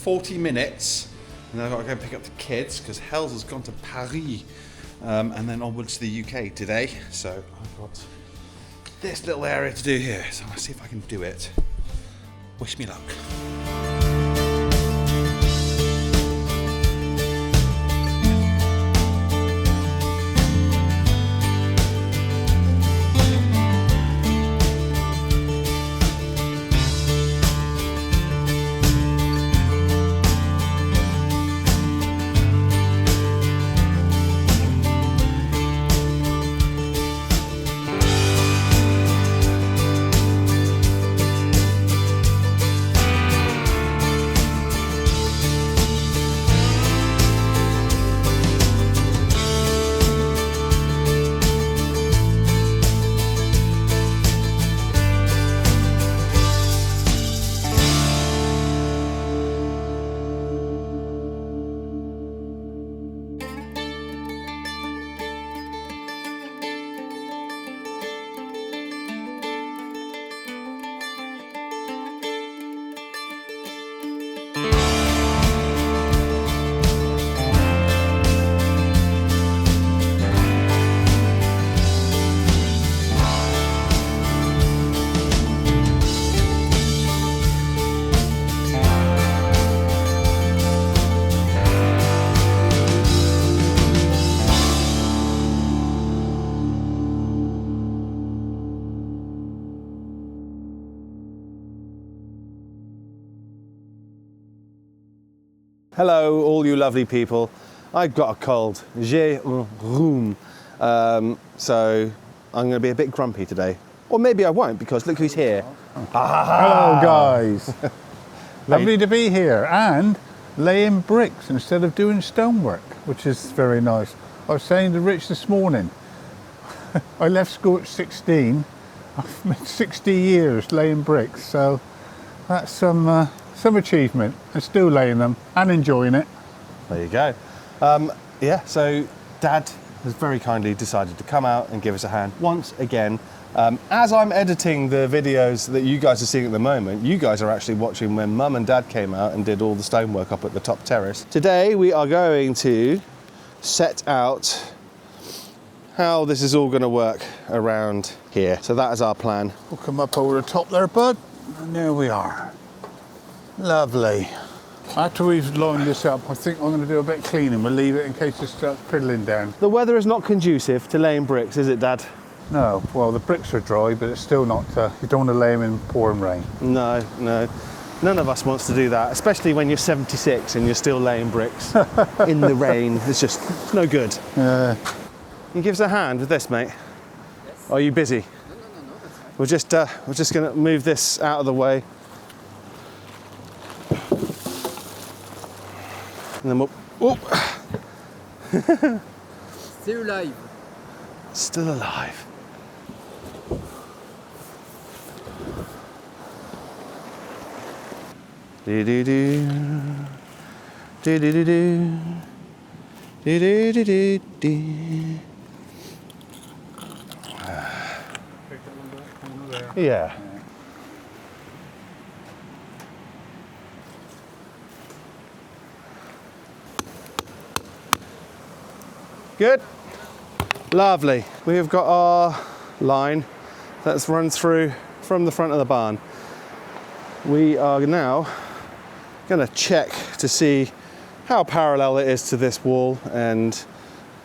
40 minutes, and then I've got to go and pick up the kids because Hells has gone to Paris, and then onwards to the UK today. So I've got this little area to do here, so I'll see if I can do it. Wish me luck. Hello, all you lovely people. I've got a cold. J'ai un rhume. So I'm going to be a bit grumpy today. Or maybe I won't, because look who's here. Hello, guys. Lovely to be here and laying bricks instead of doing stonework, which is very nice. I was saying to Rich this morning, I left school at 16. I've spent 60 years laying bricks, so that's some achievement, and still laying them and enjoying it. There you go. Yeah, so Dad has very kindly decided to come out and give us a hand once again. As I'm editing the videos that you guys are seeing at the moment, you guys are actually watching when Mum and Dad came out and did all the stonework up at the top terrace. Today we are going to set out how this is all going to work around here. So that is our plan. We'll come up over the top there, bud, and there we are. Lovely. After we've lined this up, I think I'm going to do a bit of cleaning. We'll leave it in case it starts piddling down. The weather is not conducive to laying bricks, is it, Dad? No, well, the bricks are dry, but it's still not, you don't want to lay them in pouring rain. No, no. None of us wants to do that, especially when you're 76 and you're still laying bricks in the rain. It's just, it's no good. Can you give us a hand with this, mate? Yes. Are you busy? No, that's fine. We're just going to move this out of the way. And then we'll, Still alive. Still alive. Do do do. Do do do do. Do do do do do. Yeah. Good. Lovely. We have got our line that's run through from the front of the barn. We are now going to check to see how parallel it is to this wall and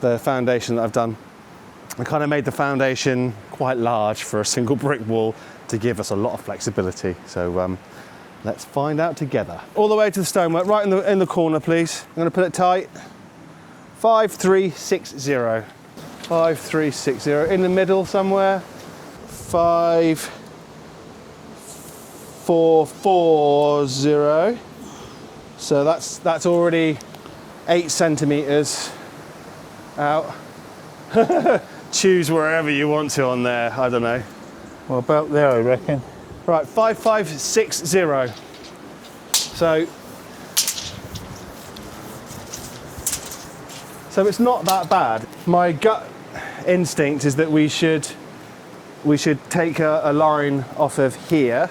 the foundation that I've done. I kind of made the foundation quite large for a single brick wall to give us a lot of flexibility. So let's find out together. All the way to the stonework, right in the corner, please. I'm going to put it tight. 5360. 5360. In the middle somewhere. 5440. So that's already 8 centimeters out. Choose wherever you want to on there. I don't know. Well, about there, I reckon. Right, 5560. So it's not that bad. My gut instinct is that we should take a line off of here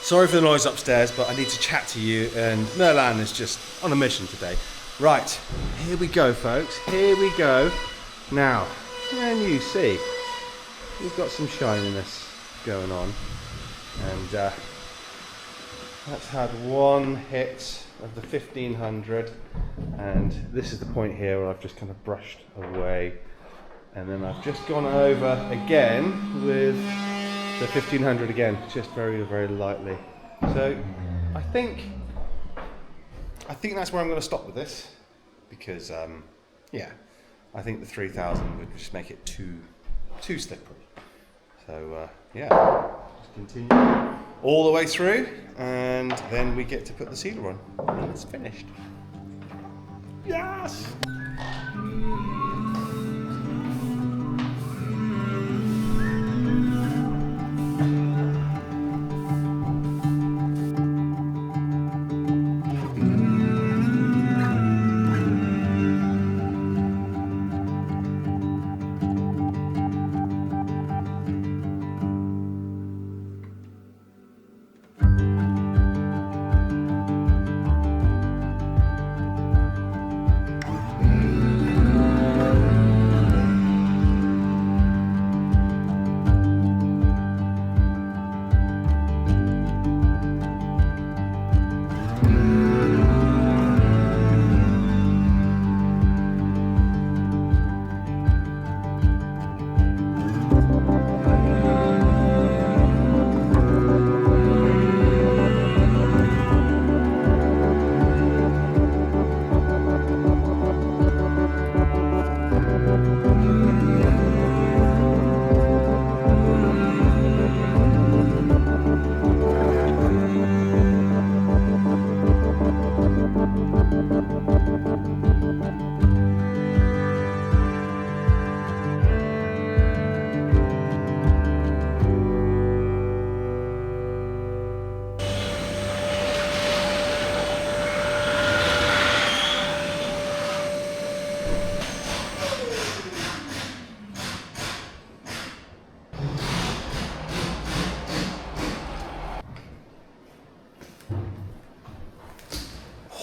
Sorry for the noise upstairs, but I need to chat to you, and Merlan is just on a mission today. Right, here we go, folks. Here we go. Now, can you see? We've got some shininess going on, and that's had one hit of the 1500, and this is the point here where I've just kind of brushed away, and then I've just gone over again with the 1500 again, just very, very lightly. So I think that's where I'm going to stop with this, because yeah, I think the 3000 would just make it too slippery. So yeah, just continue all the way through, and then we get to put the sealer on, and it's finished. Yes!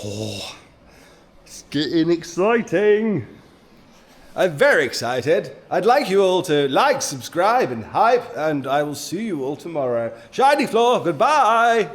Oh, it's getting exciting. I'm very excited. I'd like you all to like, subscribe, and hype, and I will see you all tomorrow. Shiny floor, goodbye.